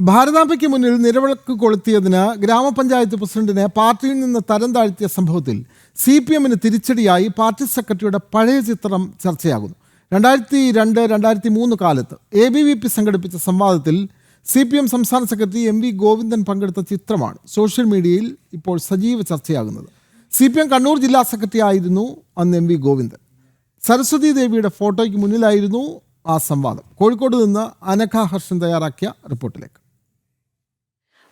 ഭാരതാംബയ്ക്ക് മുന്നിൽ നിലവിളക്ക് കൊളുത്തിയതിന് ഗ്രാമപഞ്ചായത്ത് പ്രസിഡന്റിനെ പാർട്ടിയിൽ നിന്ന് തരം താഴ്ത്തിയ സംഭവത്തിൽ CPM-ന് തിരിച്ചടിയായി പാർട്ടി സെക്രട്ടറിയുടെ പഴയ ചിത്രം ചർച്ചയാകുന്നു. 2002-2003 കാലത്ത് ABVP സംഘടിപ്പിച്ച സംവാദത്തിൽ CPM സംസ്ഥാന സെക്രട്ടറി MV ഗോവിന്ദൻ പങ്കെടുത്ത ചിത്രമാണ് സോഷ്യൽ മീഡിയയിൽ ഇപ്പോൾ സജീവ ചർച്ചയാകുന്നത്. CPM കണ്ണൂർ ജില്ലാ സെക്രട്ടറി ആയിരുന്നു അന്ന് MV ഗോവിന്ദൻ. സരസ്വതി ദേവിയുടെ ഫോട്ടോയ്ക്ക് മുന്നിലായിരുന്നു ആ സംവാദം. കോഴിക്കോട് നിന്ന് അനഘ ഹർഷൻ തയ്യാറാക്കിയ റിപ്പോർട്ടിലേക്ക്.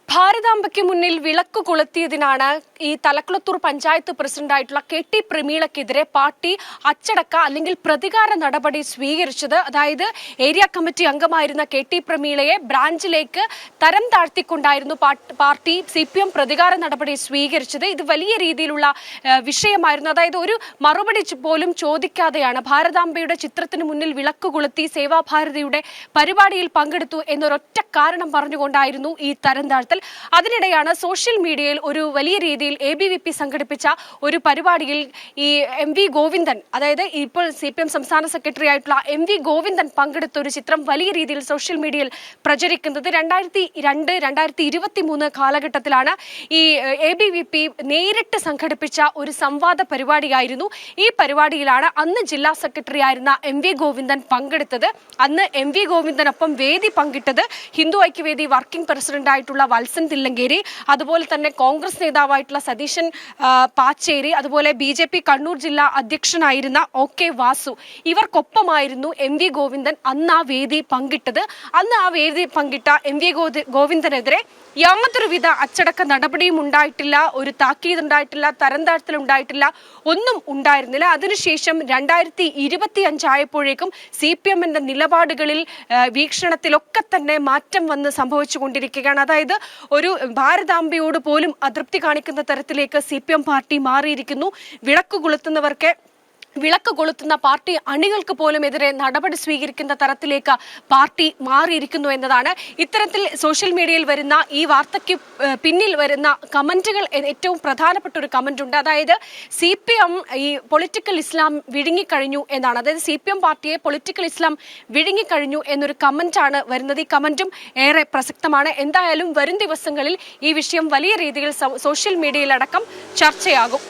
ഭാരതാംബയ്ക്ക് മുന്നിൽ വിളക്ക് കൊളുത്തിയതിനാണ് ഈ തലക്കുളത്തൂർ പഞ്ചായത്ത് പ്രസിഡന്റായിട്ടുള്ള KT പ്രമീളയ്ക്കെതിരെ പാർട്ടി അച്ചടക്ക അല്ലെങ്കിൽ പ്രതികാര നടപടി സ്വീകരിച്ചത്. അതായത് ഏരിയ കമ്മിറ്റി അംഗമായിരുന്ന KT പ്രമീളയെ ബ്രാഞ്ചിലേക്ക് തരം താഴ്ത്തിക്കൊണ്ടായിരുന്നു പാർട്ടി CPM പ്രതികാര നടപടി സ്വീകരിച്ചത്. ഇത് വലിയ രീതിയിലുള്ള വിഷയമായിരുന്നു. അതായത് ഒരു മറുപടി പോലും ചോദിക്കാതെയാണ് ഭാരതാംബയുടെ ചിത്രത്തിന് മുന്നിൽ വിളക്ക് കൊളുത്തി സേവാഭാരതിയുടെ പരിപാടിയിൽ പങ്കെടുത്തു എന്നൊരൊറ്റ കാരണം പറഞ്ഞുകൊണ്ടായിരുന്നു ഈ തരം താഴ്ത്തൽ. അതിനിടെയാണ് സോഷ്യൽ മീഡിയയിൽ ഒരു വലിയ രീതിയിൽ ABVP സംഘടിപ്പിച്ച ഒരു പരിപാടിയിൽ ഈ MV ഗോവിന്ദൻ, അതായത് ഇപ്പോൾ CPM സംസ്ഥാന സെക്രട്ടറി ആയിട്ടുള്ള MV ഗോവിന്ദൻ പങ്കെടുത്ത ഒരു ചിത്രം വലിയ രീതിയിൽ സോഷ്യൽ മീഡിയയിൽ പ്രചരിക്കുന്നത്. 2002-2023 കാലഘട്ടത്തിലാണ് ഈ ABVP നേരിട്ട് സംഘടിപ്പിച്ച ഒരു സംവാദ പരിപാടിയായിരുന്നു. ഈ പരിപാടിയിലാണ് അന്ന് ജില്ലാ സെക്രട്ടറി ആയിരുന്ന MV ഗോവിന്ദൻ പങ്കെടുത്തത്. അന്ന് MV ഗോവിന്ദനൊപ്പം വേദി പങ്കിട്ടത് ഹിന്ദു ഐക്യവേദി വർക്കിംഗ് പ്രസിഡന്റ് ആയിട്ടുള്ള വത്സൻ തില്ലങ്കേരി, അതുപോലെ തന്നെ കോൺഗ്രസ് നേതാവായിട്ടുള്ള സതീശൻ പാച്ചേരി, അതുപോലെ BJP കണ്ണൂർ ജില്ലാ അധ്യക്ഷനായിരുന്ന OK വാസു, ഇവർക്കൊപ്പമായിരുന്നു MV ഗോവിന്ദൻ അന്ന് ആ വേദി പങ്കിട്ടത്. അന്ന് ആ വേദി പങ്കിട്ട MV ഗോവിന്ദനെതിരെ യാതൊരുവിധ അച്ചടക്ക നടപടിയും ഉണ്ടായിട്ടില്ല, ഒരു താക്കീത് ഉണ്ടായിട്ടില്ല, തരം താഴ്ത്തൽ ഉണ്ടായിട്ടില്ല, ഒന്നും ഉണ്ടായിരുന്നില്ല. അതിനുശേഷം 2025 ആയപ്പോഴേക്കും CPM-ന്റെ നിലപാടുകളിൽ വീക്ഷണത്തിലൊക്കെ തന്നെ മാറ്റം വന്ന് സംഭവിച്ചുകൊണ്ടിരിക്കുകയാണ്. അതായത് ഒരു ഭാരതാംബയോട് പോലും അതൃപ്തി കാണിക്കുന്ന തരത്തിലേക്ക് CPM പാർട്ടി മാറിയിരിക്കുന്നു. വിളക്ക് കൊളുത്തുന്ന പാർട്ടി അണികൾക്ക് പോലും എതിരെ നടപടി സ്വീകരിക്കുന്ന തരത്തിലേക്ക് പാർട്ടി മാറിയിരിക്കുന്നു എന്നതാണ്. ഇത്തരത്തിൽ സോഷ്യൽ മീഡിയയിൽ വരുന്ന ഈ വാർത്തയ്ക്ക് പിന്നിൽ വരുന്ന കമന്റുകൾ ഏറ്റവും പ്രധാനപ്പെട്ട ഒരു കമന്റ് ഉണ്ട്. അതായത് CPM ഈ പൊളിറ്റിക്കൽ ഇസ്ലാം വിഴുങ്ങിക്കഴിഞ്ഞു എന്നാണ്. അതായത് CPM പാർട്ടിയെ പൊളിറ്റിക്കൽ ഇസ്ലാം വിഴുങ്ങിക്കഴിഞ്ഞു എന്നൊരു കമന്റാണ് വരുന്നത്. ഈ കമന്റും ഏറെ പ്രസക്തമാണ്. എന്തായാലും വരും ദിവസങ്ങളിൽ ഈ വിഷയം വലിയ രീതിയിൽ സോഷ്യൽ മീഡിയയിലടക്കം ചർച്ചയാകും.